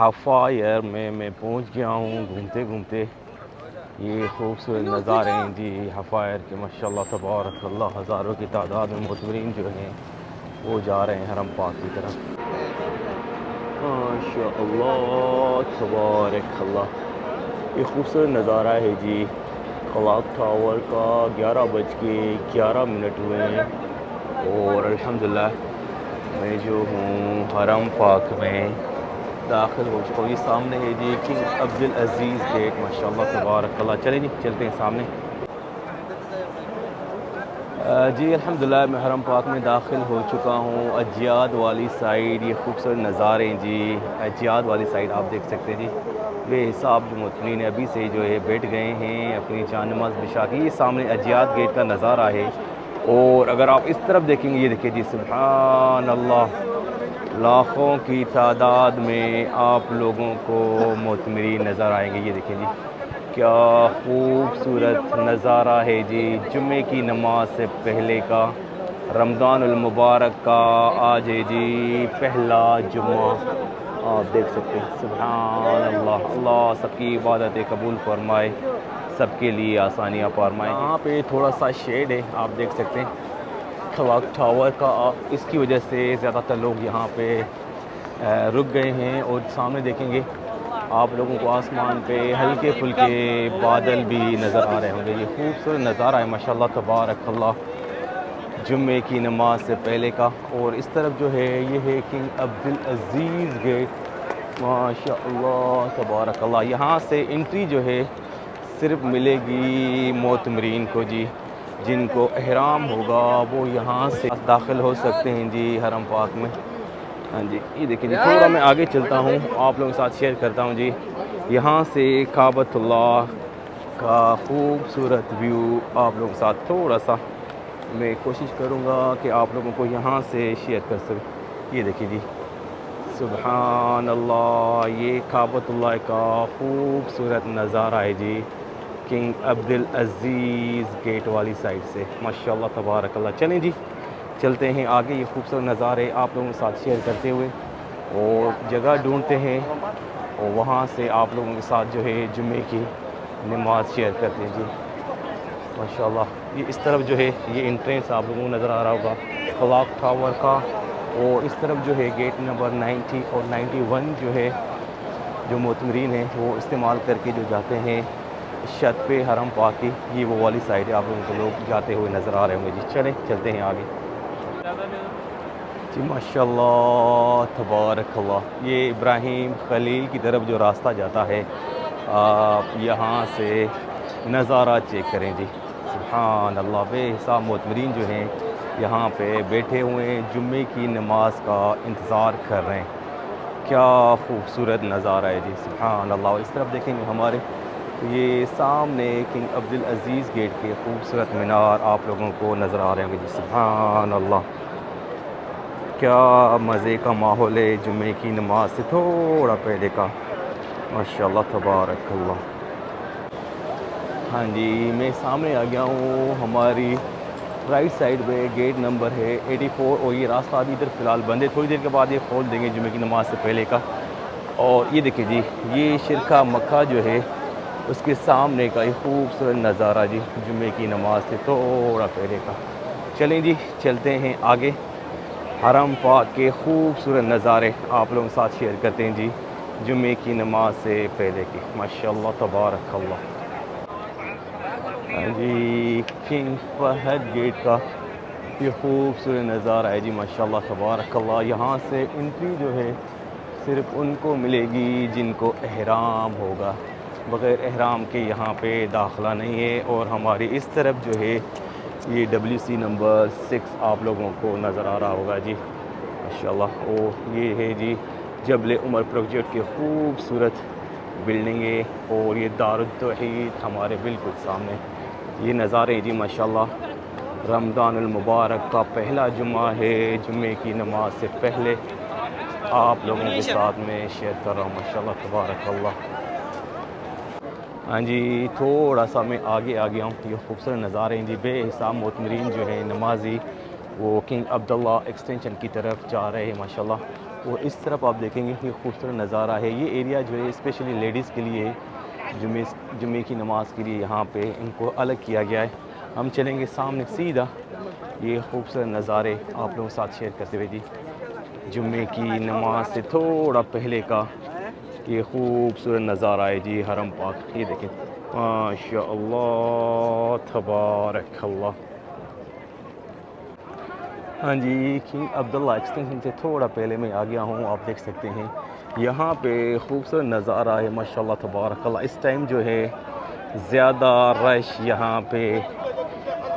हफ़ायर में मैं पहुंच गया हूँ घूमते घूमते। ये खूबसूरत नज़ारे हैं जी हफ़ायर के माशाल्लाह तबारक अल्लाह। हज़ारों की तादाद में मुतमरीन जो हैं वो जा रहे हैं हरम पाक की तरफ। माशाल्लाह तबारक अल्लाह। ये खूबसूरत नज़ारा है जी क्लॉक टावर का। 11 बज के 11 मिनट हुए हैं और अल्हम्दुलिल्लाह मैं जो हूँ हरम पाक में दाखिल हो चुका हूँ। ये सामने है जी किंग अब्दुल अज़ीज़ गेट माशाल्लाह तबारक अल्लाह। चलें जी चलते हैं सामने। जी अल्हम्दुलिल्लाह मैं हरम पाक में दाखिल हो चुका हूँ। अजियाद वाली साइड ये खूबसूरत नज़ारे हैं जी। अजियाद वाली साइड आप देख सकते हैं जी। बेहिसाब जो मुतमरीन अभी से जो है बैठ गए हैं अपनी जान नमाज बिछा के। ये सामने अजियाद गेट का नज़ारा है और अगर आप इस तरफ देखेंगे ये देखिए जी सुभान अल्लाह। लाखों की तादाद में आप लोगों को मुतमरीन नज़र आएंगे। ये देखिए जी क्या खूबसूरत नज़ारा है जी। जुम्मे की नमाज से पहले का रमज़ानुल मुबारक का आज है जी पहला जुम्मा। आप देख सकते हैं सुभान अल्लाह। अल्लाह सबकी इबादतें कबूल फरमाए, सबके लिए आसानियाँ फरमाए। यहाँ पे थोड़ा सा शेड है आप देख सकते हैं क्लॉक टावर का। इसकी वजह से ज़्यादातर लोग यहाँ पे रुक गए हैं और सामने देखेंगे आप लोगों को आसमान पे हल्के फुल्के बादल भी नज़र आ रहे होंगे। ये खूबसूरत नज़ारा है माशाल्लाह तबारक अल्लाह जुम्मे की नमाज से पहले का। और इस तरफ जो है ये है किंग अब्दुल अज़ीज़ गेट माशाल्लाह तबारक अल्लाह। यहाँ से एंट्री जो है सिर्फ मिलेगी मोतमरीन को जी। जिनको एहराम होगा वो यहाँ से दाखिल हो सकते हैं जी हरम पाक में। हाँ जी ये देखिए जी थोड़ा मैं आगे चलता हूँ आप लोगों के साथ शेयर करता हूँ जी। यहाँ से काबतुल्लाह का खूबसूरत व्यू आप लोगों के साथ थोड़ा सा मैं कोशिश करूँगा कि आप लोगों को यहाँ से शेयर कर सकूँ। ये देखिए जी सुभान अल्लाह। ये काबतुल्लाह का खूबसूरत नज़ारा है जी किंग अब्दुल अज़ीज़ गेट वाली साइड से माशाल्लाह तबारक अल्लाह। चलें जी चलते हैं आगे। ये खूबसूरत नज़ारे आप लोगों के साथ शेयर करते हुए और जगह ढूंढते हैं और वहाँ से आप लोगों के साथ जो है जुम्मे की नमाज शेयर करते हैं जी माशाल्लाह। ये इस तरफ जो है ये एंट्रेंस आप लोगों को नज़र आ रहा होगा क्लॉक टावर का। और इस तरफ जो है गेट नंबर 90 और 91 जो है जो मुतमरीन हैं वो इस्तेमाल करके जो जाते हैं छत पे हरम पाक की। ये वो वाली साइड है आप लोगों को लोग जाते हुए नज़र आ रहे होंगे जी। चलें चलते हैं आगे जी माशाल्लाह तबारक अल्लाह। ये इब्राहिम खलील की तरफ जो रास्ता जाता है आप यहाँ से नज़ारा चेक करें जी सुभान अल्लाह। बेहिसाब मुतमरीन जो हैं यहाँ पे बैठे हुए हैं जुम्मे की नमाज का इंतज़ार कर रहे हैं। क्या खूबसूरत नज़ारा है जी सुभान अल्लाह। इस तरफ देखेंगे हमारे तो ये सामने किंग अब्दुल अज़ीज़ गेट के खूबसूरत मीनार आप लोगों को नज़र आ रहे होंगे जी सुभान अल्लाह। क्या मज़े का माहौल है जुम्मे की नमाज से थोड़ा पहले का माशाल्लाह तबारक अल्लाह। हाँ जी मैं सामने आ गया हूँ। हमारी राइट साइड पे गेट नंबर है 84 और ये रास्ता अभी इधर फ़िलहाल बंद है। थोड़ी देर के बाद ये खोल देंगे जुम्मे की नमाज से पहले का। और ये देखिए जी ये शिरका मक्का जो है उसके सामने का ये खूबसूरत नज़ारा जी जुम्मे की नमाज से थोड़ा पहले का। चलें जी चलते हैं आगे। हरम पाक के खूबसूरत नज़ारे आप लोगों के साथ शेयर करते हैं जी जुम्मे की नमाज से पहले की माशाल्लाह तबारक अल्लाह। हाँ जी किंग फहद गेट का ये खूबसूरत नज़ारा है जी माशाल्लाह तबारक अल्लाह। यहाँ से एंट्री जो है सिर्फ उनको मिलेगी जिनको एहराम होगा। बग़ैर एहराम के यहाँ पे दाखिला नहीं है। और हमारी इस तरफ जो है ये WC नंबर 6 आप लोगों को नज़र आ रहा होगा जी माशाल्लाह। और ये है जी जबल उमर प्रोजेक्ट की खूबसूरत बिल्डिंगे और ये दारुत तौहीद हमारे बिल्कुल सामने ये नज़ारे जी माशाल्लाह। रमज़ानुल मुबारक का पहला जुम्मा है। जुम्मे की नमाज से पहले आप लोगों के साथ में शेयर कर रहा हूँ माशाल्लाह तबारक अल्लाह। हाँ जी, थोड़ा सा मैं आगे आ गया हूँ। ये खूबसूरत नज़ारे हैं जी, बेहिसाब मोतमरीन जो है नमाजी वो किंग अब्दुल्ला एक्सटेंशन की तरफ जा रहे हैं माशाल्लाह। और इस तरफ आप देखेंगे ये खूबसूरत नज़ारा है। ये एरिया जो है स्पेशली लेडीज़ के लिए जुमे जुमे की नमाज़ के लिए यहाँ पे इनको अलग किया गया है। हम चलेंगे सामने सीधा ये खूबसूरत नज़ारे आप लोगों के साथ शेयर करते हुए जी। जुम्मे की नमाज से थोड़ा पहले का ये खूबसूरत नज़ारा है जी हरम पाक। ये देखें माशा अल्लाह तबारक अल्लाह। हाँ जी, किंग अब्दुल्ला एक्सटेंशन से थोड़ा पहले मैं आ गया हूँ। आप देख सकते हैं यहाँ पे खूबसूरत नज़ारा है माशाल्लाह तबारक अल्लाह। इस टाइम जो है ज़्यादा रश यहाँ पे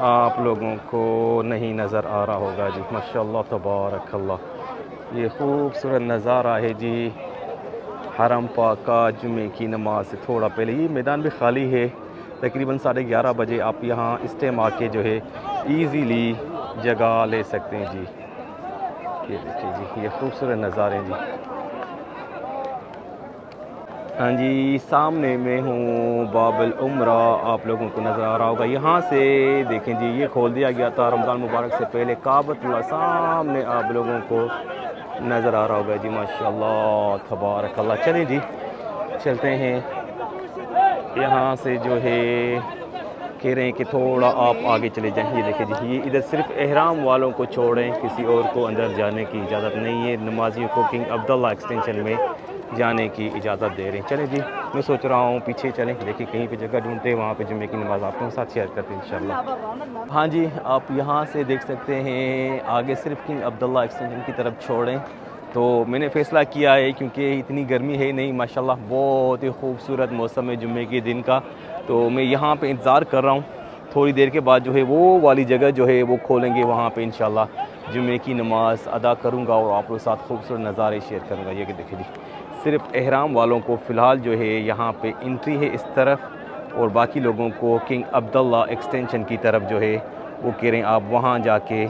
आप लोगों को नहीं नज़र आ रहा होगा जी माशाल्लाह तबारक अल्लाह। ये खूबसूरत नज़ारा है जी हरम पाक का जुमे की नमाज से थोड़ा पहले। ये मैदान भी खाली है, तकरीबन 11:30 बजे आप यहाँ इस टाइम आके जो है ईज़िली जगह ले सकते हैं जी। ये देखिए जी ये खूबसूरत नज़ारे हैं जी। हाँ जी, सामने में हूँ बाबुल उम्रा, आप लोगों को नज़र आ रहा होगा। यहाँ से देखें जी ये खोल दिया गया था रमज़ान मुबारक से पहले। काबतुल्लाह सामने आप लोगों को नज़र आ रहा होगा जी माशाल्लाह तबारक अल्लाह। चलें जी चलते हैं। यहाँ से जो है कह रहे हैं कि थोड़ा आप आगे चले जाएं। ये देखिए जी ये इधर सिर्फ एहराम वालों को छोड़ें, किसी और को अंदर जाने की इजाज़त नहीं है। नमाजियों को किंग अब्दुल्ला एक्सटेंशन में जाने की इजाज़त दे रहे हैं। चलें जी मैं सोच रहा हूँ पीछे चलें, देखिए कहीं पे जगह ढूंढते हैं, वहाँ पे जुम्मे की नमाज़ आपके साथ शेयर करते हैं इंशाल्लाह। हाँ जी, आप यहाँ से देख सकते हैं आगे सिर्फ किंग अब्दुल्ला एक्सटेंशन की तरफ छोड़ें। तो मैंने फ़ैसला किया है क्योंकि इतनी गर्मी है नहीं माशाल्लाह, बहुत ही खूबसूरत मौसम है जुम्मे के दिन का। तो मैं यहाँ पे इंतज़ार कर रहा हूँ, थोड़ी देर के बाद जो है वो वाली जगह जो है वो खोलेंगे, वहाँ पे इंशाल्लाह जुम्मे की नमाज़ अदा करूँगा और आप लोगों के साथ खूबसूरत नज़ारे शेयर करूँगा। ये कि देखिए जी सिर्फ एहराम वालों को फ़िलहाल जो है यहाँ पे एंट्री है इस तरफ, और बाकी लोगों को किंग अब्दुल्ला एक्सटेंशन की तरफ जो है वो कह रहे हैं आप वहाँ जाके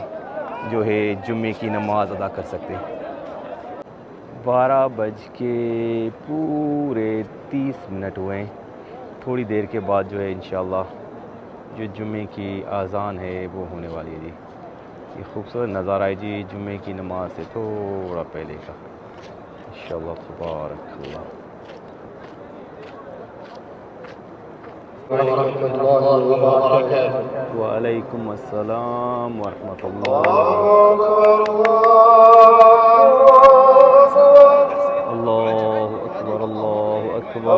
जो है जुम्मे की नमाज़ अदा कर सकते हैं। 12:30 हुए हैं। थोड़ी देर के बाद जो है इंशाल्लाह जो जुम्मे की आज़ान है वो होने वाली है जी। ये खूबसूरत नज़ारा है जी जुम्मे की नमाज से थोड़ा पहले का इंशाल्लाह तबारक अल्लाह। वालेकुम अस्सलाम वरहमतुल्लाह। अल्लाहु अकबर अल्लाहु अकबर।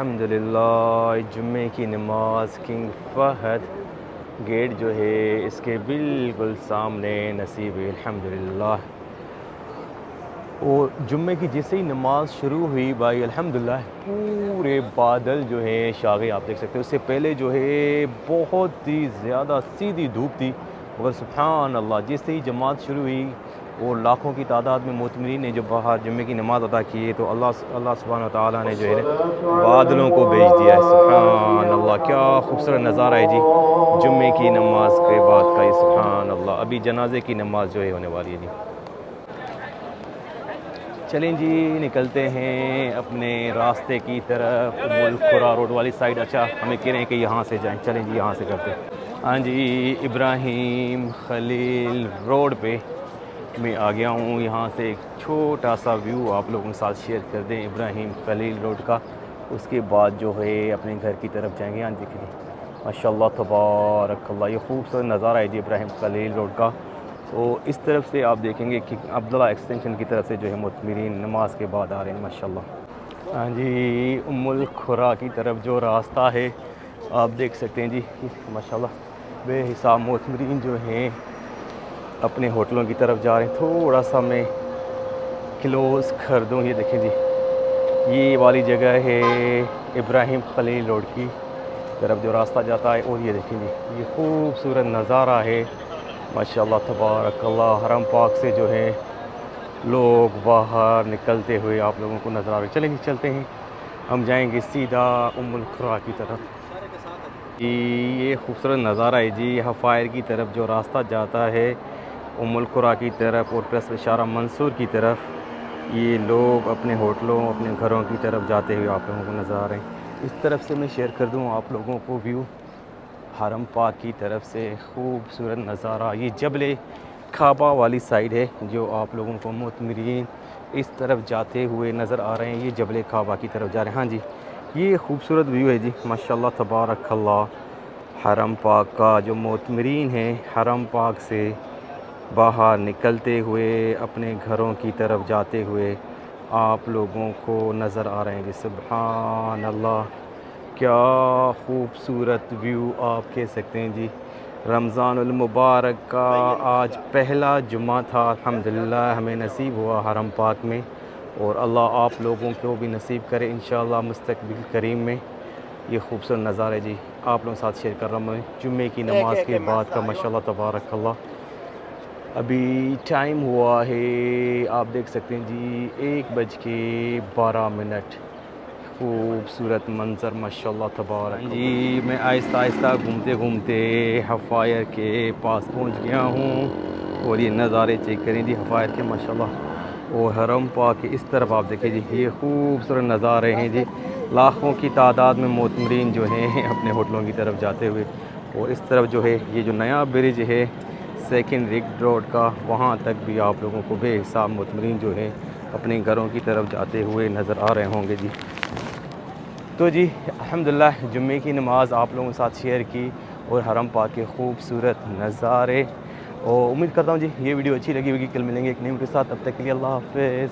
अल्हम्दुलिल्लाह जुम्मे की नमाज किंग फहद गेट जो है इसके बिल्कुल सामने नसीब है अल्हम्दुलिल्लाह। और जुम्मे की जैसे ही नमाज शुरू हुई भाई अल्हम्दुलिल्लाह पूरे बादल जो है शागे आप देख सकते हो। उससे पहले जो है बहुत ही ज़्यादा सीधी धूप थी, मगर सुभान अल्लाह जैसे ही जमात शुरू हुई और लाखों की तादाद में मोतमरीन ने जो बाहर जुम्मे की नमाज़ अदा की है, तो अल्लाह सुब्हान व तआला ने जो है बादलों को भेज दिया है। सुभान अल्लाह क्या खूबसूरत नज़ारा है जी जुम्मे की नमाज के बाद का। ये सुभान अल्लाह अभी जनाजे की नमाज जो है होने वाली है जी। चलें जी निकलते हैं अपने रास्ते की तरफ, मुल्क खुरा रोड वाली साइड। अच्छा हमें कह रहे हैं कि यहाँ से जाएं, चलें जी यहाँ से करते हैं। हाँ जी, इब्राहिम खलील रोड पे मैं आ गया हूँ। यहाँ से एक छोटा सा व्यू आप लोगों के साथ शेयर कर दें इब्राहिम खलील रोड का। उसके बाद जो है अपने घर की तरफ जाएंगे। यहाँ देखिए माशाल्लाह तबारक अल्लाह ये खूबसूरत नज़ारा है जी इब्राहिम खलील रोड का। तो इस तरफ से आप देखेंगे कि अब्दुल्ला एक्सटेंशन की तरफ से जो है मुतमिरीन नमाज के बाद आ रहे हैं माशाल्लाह। हाँ जी, उम्मुल खुरा की तरफ जो रास्ता है आप देख सकते हैं जी माशाल्लाह बेहिसाब मुतमिरीन जो हैं अपने होटलों की तरफ जा रहे हैं। थोड़ा सा मैं क्लोज़ कर दूँ। ये देखें जी, ये वाली जगह है इब्राहिम खलील रोड की तरफ जो रास्ता जाता है। और ये देखें जी, ये खूबसूरत नज़ारा है माशाल्लाह तबारकल्लाह। हरम पाक से जो है लोग बाहर निकलते हुए आप लोगों को नज़र आ रहे। चलें जी, चलते हैं, हम जाएंगे सीधा उम्मुल खुरा की तरफ। ये खूबसूरत नज़ारा है जी, हफ़ायर की तरफ जो रास्ता जाता है उम्मुल खुरा की तरफ और प्लस इशारा मंसूर की तरफ। ये लोग अपने होटलों, अपने घरों की तरफ जाते हुए आप लोगों को नज़र आ रहे हैं। इस तरफ से मैं शेयर कर दूँ आप लोगों को व्यू हरम पाक की तरफ से। खूबसूरत नज़ारा ये जबल खाबा वाली साइड है जो आप लोगों को मुतमरीन इस तरफ जाते हुए नज़र आ रहे हैं। ये जबल खाबा की तरफ जा रहे हैं। हाँ जी, ये खूबसूरत व्यू है जी माशाल्लाह तबारकल्लाह। हरम पाक का जो मुतमरीन है हरम पाक से बाहर निकलते हुए अपने घरों की तरफ जाते हुए आप लोगों को नज़र आ रहे हैं जी। सुभान अल्लाह, क्या खूबसूरत व्यू आप कह सकते हैं जी। रमज़ानुल मुबारक का आज पहला जुमा था, अल्हम्दुलिल्लाह हमें नसीब हुआ हरम पाक में, और अल्लाह आप लोगों को भी नसीब करे इंशाअल्लाह मुस्तक़बिल करीम में। ये खूबसूरत नज़ारा है जी, आप लोगों के साथ शेयर कर रहा हूँ मैं जुम्मे की नमाज़ के बाद का माशाल्लाह तबारकल्लाह। अभी टाइम हुआ है, आप देख सकते हैं जी 1:12। खूबसूरत मंज़र माशाल्लाह तबारक जी। मैं आहिस्ता आहिस्ता घूमते घूमते हफ़ायर के पास पहुंच गया हूं और ये नज़ारे चेक करें जी हफ़ायर के माशाल्लाह। और हरम पाक के इस तरफ आप देखें जी, ये खूबसूरत नज़ारे हैं जी। लाखों की तादाद में मुतमरीन जो हैं अपने होटलों की तरफ जाते हुए। और इस तरफ जो है ये जो नया ब्रिज है सेकंड रिग रोड का, वहाँ तक भी आप लोगों को बेहिसाब मुतमरीन जो है अपने घरों की तरफ जाते हुए नज़र आ रहे होंगे जी। तो जी अल्हम्दुलिल्लाह जुम्मे की नमाज़ आप लोगों के साथ शेयर की और हरम पाक के खूबसूरत नज़ारे। और उम्मीद करता हूँ जी ये वीडियो अच्छी लगी होगी। कल मिलेंगे एक नई वीडियो के साथ, तब तक के लिए अल्लाह हाफ़िज़।